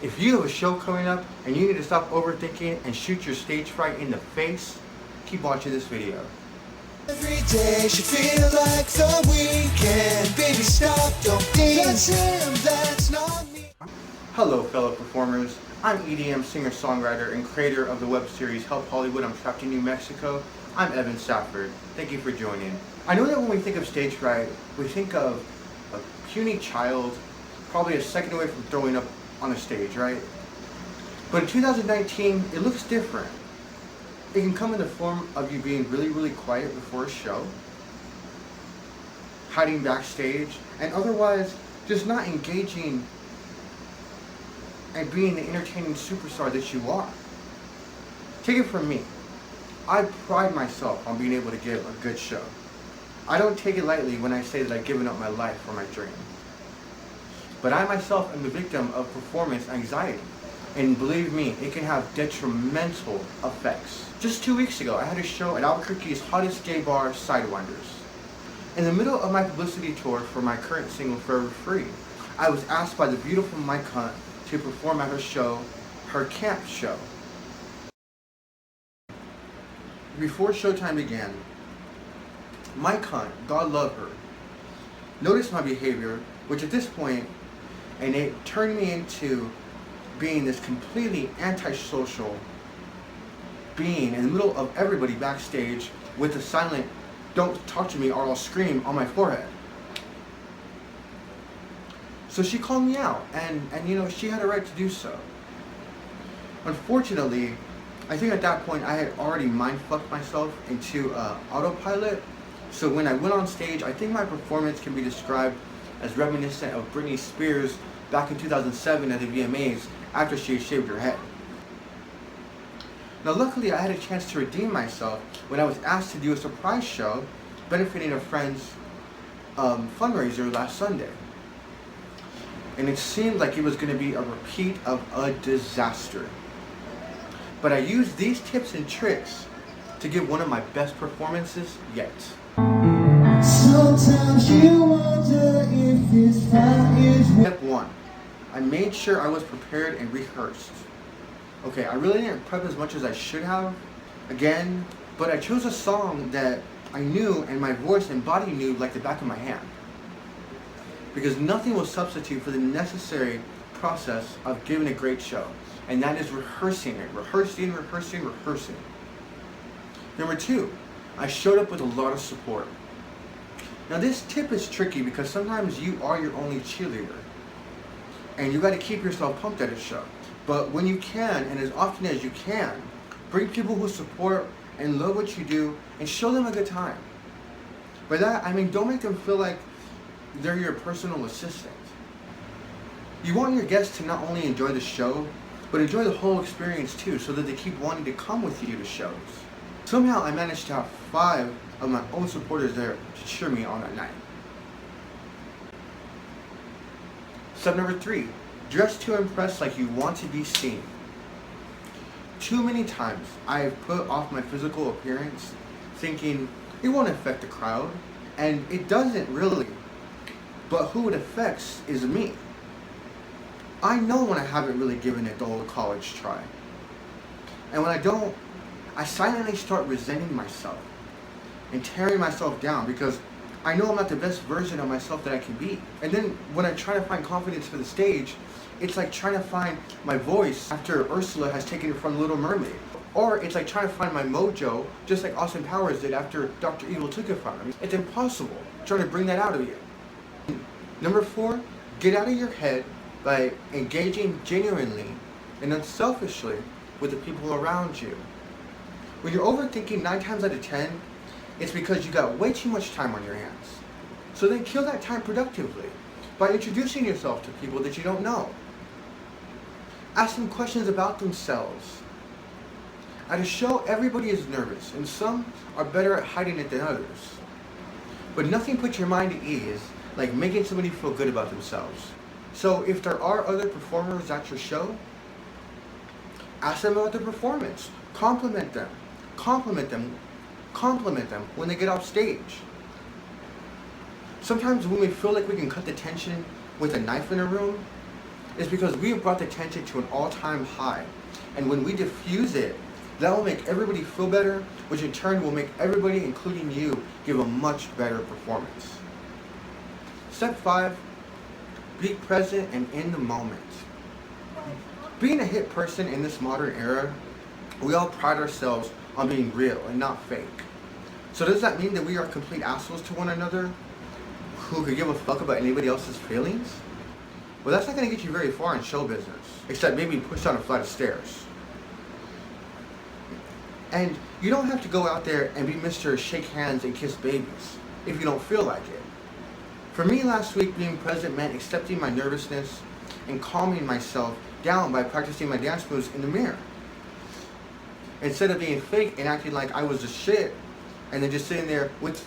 If you have a show coming up and you need to stop overthinking and shoot your stage fright in the face, keep watching this video. Every day should feel like the weekend. Baby, stop, don't think that's him, that's not me. Hello fellow performers, I'm EDM singer-songwriter and creator of the web series Help Hollywood, I'm Trapped in New Mexico. I'm Evan Safford. Thank you for joining. I know that when we think of stage fright, we think of a puny child, probably a second away from throwing up on a stage, right? But in 2019, it looks different. It can come in the form of you being really quiet before a show, hiding backstage, and otherwise just not engaging and being the entertaining superstar that you are. Take it from me. I pride myself on being able to give a good show. I don't take it lightly when I say that I've given up my life for my dream. But I myself am the victim of performance anxiety. And believe me, it can have detrimental effects. Just 2 weeks ago, I had a show at Albuquerque's hottest gay bar, Sidewinders. In the middle of my publicity tour for my current single, Forever Free, I was asked by the beautiful Mike Hunt to perform at her show, her camp show. Before showtime began, Mike Hunt, God love her, noticed my behavior, which at this point, and it turned me into being this completely antisocial being in the middle of everybody backstage with a silent, "Don't talk to me or I'll scream" on my forehead. So she called me out, and you know, she had a right to do so. Unfortunately, I think at that point I had already mind-fucked myself into autopilot. So when I went on stage, I think my performance can be described as reminiscent of Britney Spears back in 2007 at the VMAs after she had shaved her head. Now luckily I had a chance to redeem myself when I was asked to do a surprise show benefiting a friend's fundraiser last Sunday. And it seemed like it was going to be a repeat of a disaster. But I used these tips and tricks to give one of my best performances yet. Sometimes you wonder if this fight is Step 1. I made sure I was prepared and rehearsed. Okay, I really didn't prep as much as I should have, again, but I chose a song that I knew and my voice and body knew like the back of my hand. Because nothing will substitute for the necessary process of giving a great show, and that is rehearsing it. Rehearsing. Number 2, I showed up with a lot of support. Now this tip is tricky because sometimes you are your only cheerleader and you got to keep yourself pumped at a show. But when you can, and as often as you can, bring people who support and love what you do and show them a good time. By that, I mean don't make them feel like they're your personal assistant. You want your guests to not only enjoy the show, but enjoy the whole experience too, so that they keep wanting to come with you to shows. Somehow I managed to have 5 of my own supporters there to cheer me on that night. Step number 3, dress to impress like you want to be seen. Too many times I have put off my physical appearance thinking it won't affect the crowd, and it doesn't really, but who it affects is me. I know when I haven't really given it the old college try. And when I don't, I silently start resenting myself and tearing myself down because I know I'm not the best version of myself that I can be. And then when I try to find confidence for the stage, it's like trying to find my voice after Ursula has taken it from Little Mermaid. Or it's like trying to find my mojo just like Austin Powers did after Dr. Evil took it from him. It's impossible trying to bring that out of you. Number 4, get out of your head by engaging genuinely and unselfishly with the people around you. When you're overthinking 9 times out of 10, it's because you got way too much time on your hands. So then kill that time productively by introducing yourself to people that you don't know. Ask them questions about themselves. At a show, everybody is nervous, and some are better at hiding it than others. But nothing puts your mind at ease like making somebody feel good about themselves. So if there are other performers at your show, ask them about the performance. Compliment them. Compliment them when they get off stage. Sometimes when we feel like we can cut the tension with a knife in a room, is because we have brought the tension to an all-time high. And when we diffuse it, that will make everybody feel better, which in turn will make everybody, including you, give a much better performance. Step 5, be present and in the moment. Being a hit person in this modern era, we all pride ourselves on being real and not fake. So does that mean that we are complete assholes to one another who could give a fuck about anybody else's feelings? Well, that's not going to get you very far in show business, except maybe push down a flight of stairs. And you don't have to go out there and be Mr. Shake Hands and Kiss Babies if you don't feel like it. For me last week, being present meant accepting my nervousness and calming myself down by practicing my dance moves in the mirror. Instead of being fake and acting like I was the shit and then just sitting there with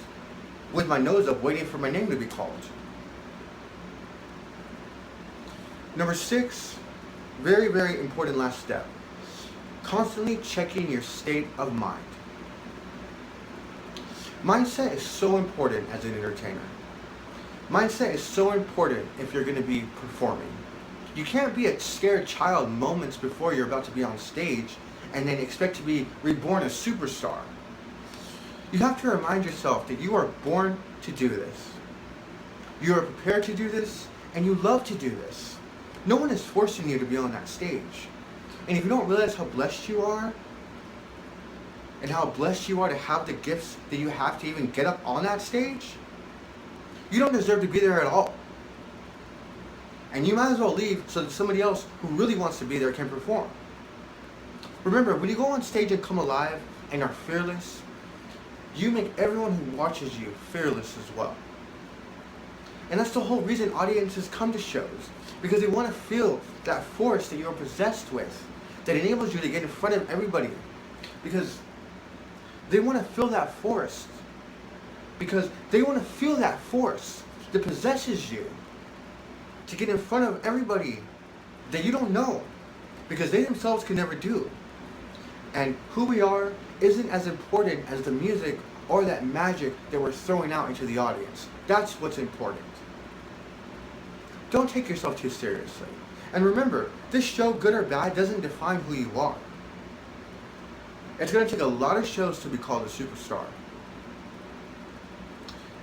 my nose up waiting for my name to be called. Number 6, very, very important last step. Constantly checking your state of mind. Mindset is so important as an entertainer. Mindset is so important if you're going to be performing. You can't be a scared child moments before you're about to be on stage and then expect to be reborn a superstar. You have to remind yourself that you are born to do this. You are prepared to do this, and you love to do this. No one is forcing you to be on that stage. And if you don't realize how blessed you are, and how blessed you are to have the gifts that you have to even get up on that stage, you don't deserve to be there at all. And you might as well leave so that somebody else who really wants to be there can perform. Remember, when you go on stage and come alive and are fearless, you make everyone who watches you fearless as well. And that's the whole reason audiences come to shows, because they want to feel that force that you're possessed with, that enables you to get in front of everybody. Because they want to feel that force. Because they want to feel that force that possesses you to get in front of everybody that you don't know, because they themselves can never do. And who we are isn't as important as the music or that magic that we're throwing out into the audience. That's what's important. Don't take yourself too seriously. And remember, this show, good or bad, doesn't define who you are. It's going to take a lot of shows to be called a superstar.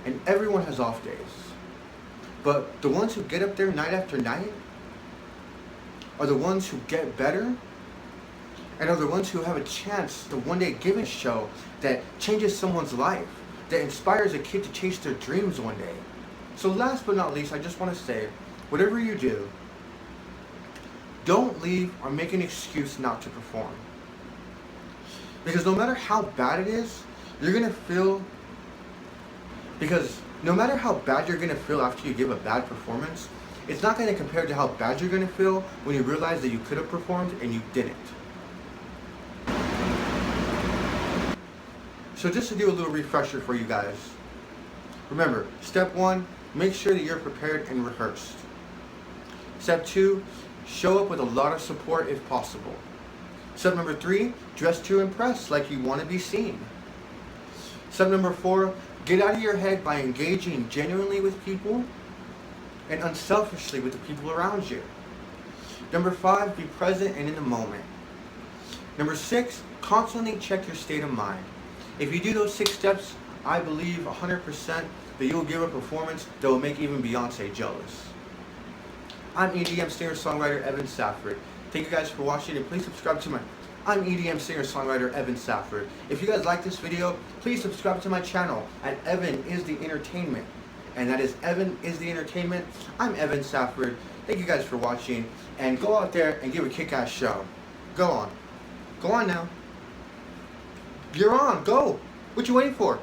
And everyone has off days. But the ones who get up there night after night are the ones who get better, and are the ones who have a chance to one day give a show that changes someone's life, that inspires a kid to chase their dreams one day. So last but not least, I just want to say, whatever you do, don't leave or make an excuse not to perform. Because no matter how bad it is, you're going to feel, because no matter how bad you're going to feel after you give a bad performance, it's not going to compare to how bad you're going to feel when you realize that you could have performed and you didn't. So just to do a little refresher for you guys, remember, step 1, make sure that you're prepared and rehearsed. Step 2, show up with a lot of support if possible. Step number 3, dress to impress like you want to be seen. Step number 4, get out of your head by engaging genuinely with people and unselfishly with the people around you. Number 5, be present and in the moment. Number 6, constantly check your state of mind. If you do those 6 steps, I believe 100% that you'll give a performance that will make even Beyonce jealous. I'm EDM singer-songwriter Evan Safford. Thank you guys for watching, and please subscribe to my... I'm EDM singer-songwriter Evan Safford. If you guys like this video, please subscribe to my channel at Evan is the Entertainment. And that is Evan is the Entertainment. I'm Evan Safford. Thank you guys for watching, and go out there and give a kick-ass show. Go on. Go on now. You're on. Go. What you waiting for?